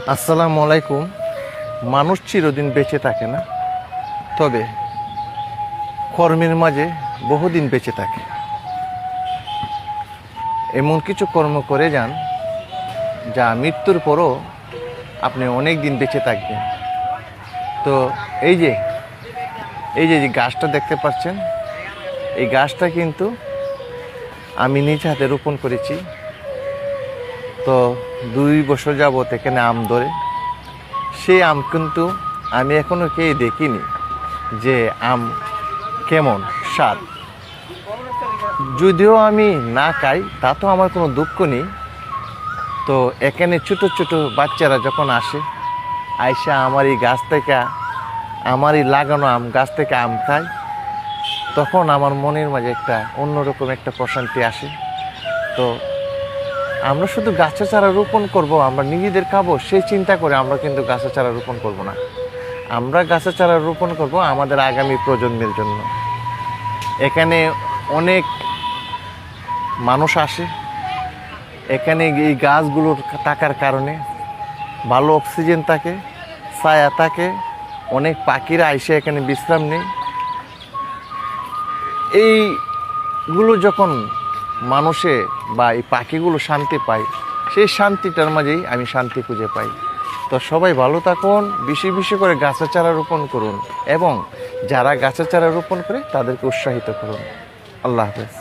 আসসালামু আলাইকুম। মানুষ চিরদিন বেঁচে থাকে না, তবে কর্মের মাঝে বহুদিন বেঁচে থাকে। এমন কিছু কর্ম করে যান যা মৃত্যুর পরও আপনি অনেক দিন বেঁচে থাকবেন। তো এই যে যে গাছটা দেখতে পাচ্ছেন, এই গাছটা কিন্তু আমি নিজ হাতে রোপণ করেছি। তো 2 বছর যাবত এখানে আম ধরে। সেই আম কিন্তু আমি এখনও খেয়ে দেখিনি যে আম কেমন স্বাদ। যদিও আমি না খাই তা তো আমার কোনো দুঃখ নেই। তো এখানে ছোটো ছোটো বাচ্চারা যখন আসে, আইসা আমার এই গাছ থেকে, আমার এই লাগানো আম গাছ থেকে আম খায়, তখন আমার মনের মাঝে একটা অন্যরকম একটা প্রশান্তি আসে। তো আমরা শুধু গাছের চারা রোপণ করব, আমরা নিজেদের খাবো সেই চিন্তা করে আমরা কিন্তু গাছের চারা রোপণ করব না। আমরা গাছের চারা রোপণ করব আমাদের আগামী প্রজন্মের জন্য। এখানে অনেক মানুষ আসে, এখানে এই গাছগুলোর থাকার কারণে ভালো অক্সিজেন থাকে, ছায়া থাকে, অনেক পাখিরা এসে এখানে বিশ্রাম নেয়। এইগুলো যখন মানুষে বা এই পাখিগুলো শান্তি পায়, সেই শান্তিটার মাঝেই আমি শান্তি খুঁজে পাই। তো সবাই ভালো থাকুন, বেশি বেশি করে গাছের চারা রোপণ করুন এবং যারা গাছের চারা রোপণ করে তাদেরকে উৎসাহিত করুন। আল্লাহ হাফেজ।